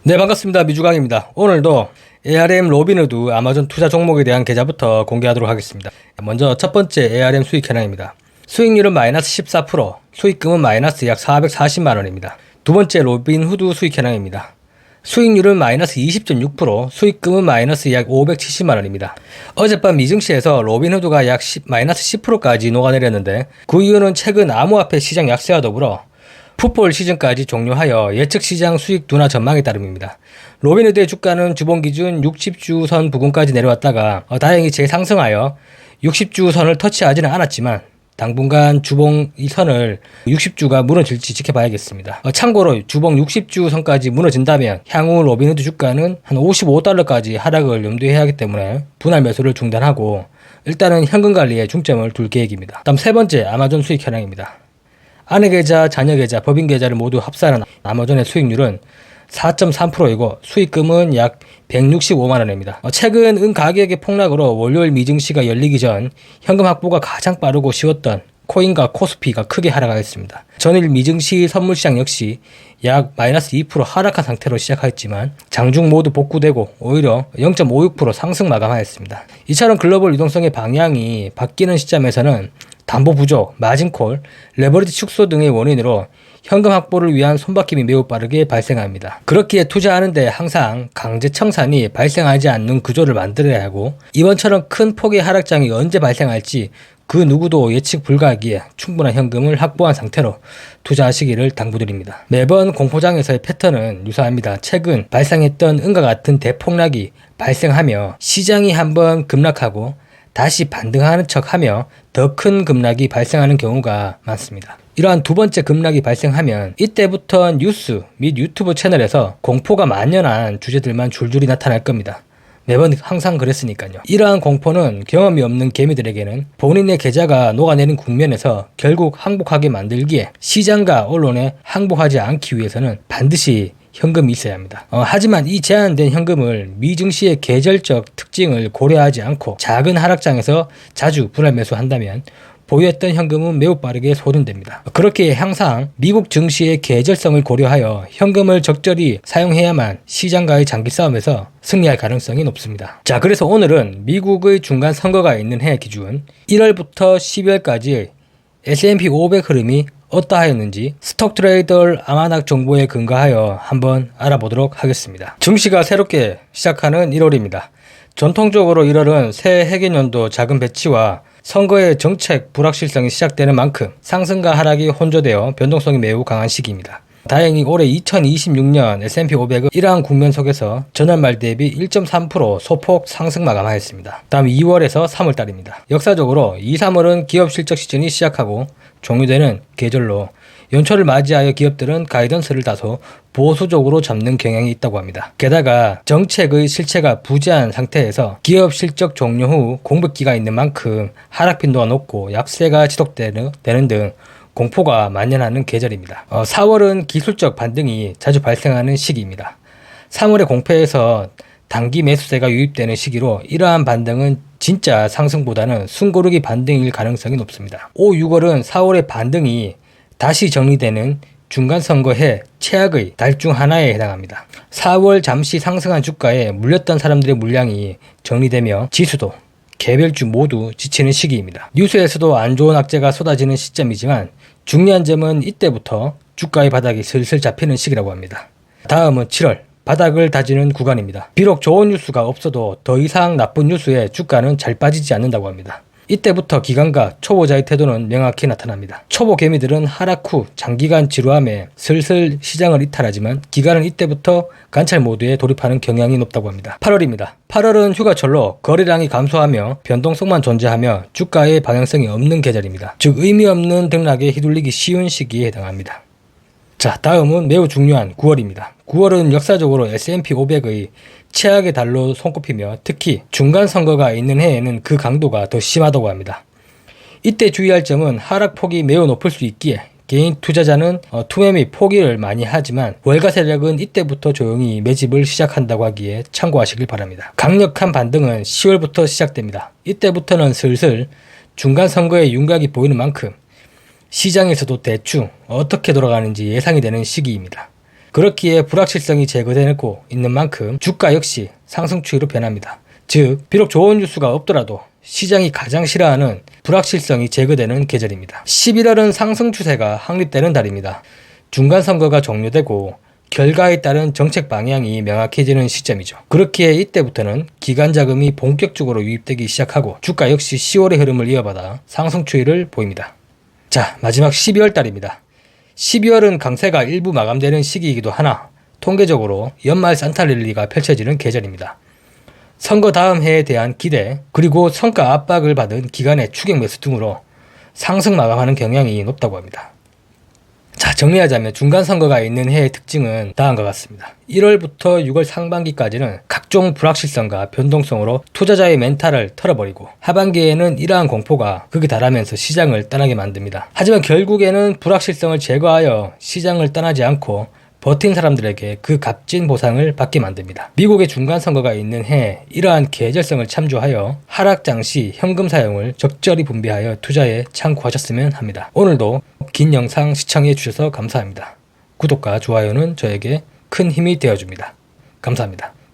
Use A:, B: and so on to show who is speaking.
A: 네, 반갑습니다. 미주강입니다. 오늘도 ARM 로빈후드 아마존 투자 종목에 대한 계좌부터 공개하도록 하겠습니다. 먼저 첫 번째 ARM 수익 현황입니다. 수익률은 마이너스 14%, 수익금은 마이너스 약 440만원입니다. 두 번째 로빈후드 수익 현황입니다. 수익률은 마이너스 20.6%, 수익금은 마이너스 약 570만원입니다. 어젯밤 미증시에서 로빈후드가 약 마이너스 10%까지 녹아내렸는데 그 이유는 최근 암호화폐 시장 약세와 더불어 풋볼 시즌까지 종료하여 예측 시장 수익 둔화 전망에 따름입니다. 로빈후드의 주가는 주봉 기준 60주 선 부근까지 내려왔다가 다행히 재상승하여 60주 선을 터치하지는 않았지만 당분간 주봉 이 선을 60주가 무너질지 지켜봐야겠습니다. 참고로 주봉 60주 선까지 무너진다면 향후 로빈후드 주가는 한 55달러까지 하락을 염두에 해야 하기 때문에 분할 매수를 중단하고 일단은 현금 관리에 중점을 둘 계획입니다. 다음 세 번째 아마존 수익 현황입니다. 아내 계좌, 자녀 계좌, 법인 계좌를 모두 합산한 아마존의 수익률은 4.3%이고 수익금은 약 165만원입니다. 최근 은 가격의 폭락으로 월요일 미증시가 열리기 전 현금 확보가 가장 빠르고 쉬웠던 코인과 코스피가 크게 하락하였습니다. 전일 미증시 선물시장 역시 약 마이너스 2% 하락한 상태로 시작하였지만 장중 모두 복구되고 오히려 0.56% 상승 마감하였습니다. 이처럼 글로벌 유동성의 방향이 바뀌는 시점에서는 담보 부족, 마진콜, 레버리지 축소 등의 원인으로 현금 확보를 위한 손바뀜이 매우 빠르게 발생합니다. 그렇기에 투자하는데 항상 강제 청산이 발생하지 않는 구조를 만들어야 하고 이번처럼 큰 폭의 하락장이 언제 발생할지 그 누구도 예측 불가하기에 충분한 현금을 확보한 상태로 투자하시기를 당부드립니다. 매번 공포장에서의 패턴은 유사합니다. 최근 발생했던 은과 같은 대폭락이 발생하며 시장이 한번 급락하고 다시 반등하는 척하며 더 큰 급락이 발생하는 경우가 많습니다. 이러한 두 번째 급락이 발생하면 이때부터 뉴스 및 유튜브 채널에서 공포가 만연한 주제들만 줄줄이 나타날 겁니다. 매번 항상 그랬으니까요. 이러한 공포는 경험이 없는 개미들에게는 본인의 계좌가 녹아내린 국면에서 결국 항복하게 만들기에 시장과 언론에 항복하지 않기 위해서는 반드시 현금이 있어야 합니다. 하지만 이 제한된 현금을 미증시의 계절적 특징을 고려하지 않고 작은 하락장에서 자주 분할 매수한다면 보유했던 현금은 매우 빠르게 소진됩니다. 그렇게 항상 미국 증시의 계절성을 고려하여 현금을 적절히 사용해야만 시장과의 장기 싸움에서 승리할 가능성이 높습니다. 자, 그래서 오늘은 미국의 중간 선거가 있는 해 기준 1월부터 12월까지 S&P 500 흐름이 어떠하였는지 스톡트레이더 알마낙 정보에 근거하여 한번 알아보도록 하겠습니다. 증시가 새롭게 시작하는 1월입니다. 전통적으로 1월은 새해 해계년도 자금 배치와 선거의 정책 불확실성이 시작되는 만큼 상승과 하락이 혼조되어 변동성이 매우 강한 시기입니다. 다행히 올해 2026년 S&P 500은 이러한 국면 속에서 전월 말 대비 1.3% 소폭 상승 마감하였습니다. 다음 2월에서 3월달입니다. 역사적으로 2, 3월은 기업 실적 시즌이 시작하고 종료되는 계절로 연초를 맞이하여 기업들은 가이던스를 다소 보수적으로 잡는 경향이 있다고 합니다. 게다가 정책의 실체가 부재한 상태에서 기업 실적 종료 후 공백기가 있는 만큼 하락 빈도가 높고 약세가 지속되는 등 공포가 만연하는 계절입니다. 4월은 기술적 반등이 자주 발생하는 시기입니다. 3월의 공포에서 단기 매수세가 유입되는 시기로 이러한 반등은 진짜 상승보다는 숨고르기 반등일 가능성이 높습니다. 5, 6월은 4월의 반등이 다시 정리되는 중간선거해 최악의 달 중 하나에 해당합니다. 4월 잠시 상승한 주가에 물렸던 사람들의 물량이 정리되며 지수도 개별주 모두 지치는 시기입니다. 뉴스에서도 안 좋은 악재가 쏟아지는 시점이지만 중요한 점은 이때부터 주가의 바닥이 슬슬 잡히는 시기라고 합니다. 다음은 7월 바닥을 다지는 구간입니다. 비록 좋은 뉴스가 없어도 더 이상 나쁜 뉴스에 주가는 잘 빠지지 않는다고 합니다. 이때부터 기관과 초보자의 태도는 명확히 나타납니다. 초보 개미들은 하락 후 장기간 지루함에 슬슬 시장을 이탈하지만 기관은 이때부터 관찰 모드에 돌입하는 경향이 높다고 합니다. 8월입니다. 8월은 휴가철로 거래량이 감소하며 변동성만 존재하며 주가의 방향성이 없는 계절입니다. 즉 의미 없는 등락에 휘둘리기 쉬운 시기에 해당합니다. 자, 다음은 매우 중요한 9월입니다. 9월은 역사적으로 S&P 500의 최악의 달로 손꼽히며 특히 중간 선거가 있는 해에는 그 강도가 더 심하다고 합니다. 이때 주의할 점은 하락폭이 매우 높을 수 있기에 개인 투자자는 투매 및 포기를 많이 하지만 월가 세력은 이때부터 조용히 매집을 시작한다고 하기에 참고하시길 바랍니다. 강력한 반등은 10월부터 시작됩니다. 이때부터는 슬슬 중간 선거의 윤곽이 보이는 만큼 시장에서도 대충 어떻게 돌아가는지 예상이 되는 시기입니다. 그렇기에 불확실성이 제거되고 있는 만큼 주가 역시 상승 추이로 변합니다. 즉 비록 좋은 뉴스가 없더라도 시장이 가장 싫어하는 불확실성이 제거되는 계절입니다. 11월은 상승 추세가 확립되는 달입니다. 중간선거가 종료되고 결과에 따른 정책 방향이 명확해지는 시점이죠. 그렇기에 이때부터는 기관 자금이 본격적으로 유입되기 시작하고 주가 역시 10월의 흐름을 이어받아 상승 추이를 보입니다. 자, 마지막 12월 달입니다. 12월은 강세가 일부 마감되는 시기이기도 하나 통계적으로 연말 산타랠리가 펼쳐지는 계절입니다. 선거 다음 해에 대한 기대, 그리고 성과 압박을 받은 기관의 추격 매수 등으로 상승 마감하는 경향이 높다고 합니다. 자, 정리하자면 중간선거가 있는 해의 특징은 다음과 같습니다. 1월부터 6월 상반기까지는 각종 불확실성과 변동성으로 투자자의 멘탈을 털어버리고 하반기에는 이러한 공포가 극에 달하면서 시장을 떠나게 만듭니다. 하지만 결국에는 불확실성을 제거하여 시장을 떠나지 않고 버틴 사람들에게 그 값진 보상을 받게 만듭니다. 미국의 중간선거가 있는 해에 이러한 계절성을 참조하여 하락장 시 현금 사용을 적절히 분배하여 투자에 참고하셨으면 합니다. 오늘도 긴 영상 시청해 주셔서 감사합니다. 구독과 좋아요는 저에게 큰 힘이 되어줍니다. 감사합니다.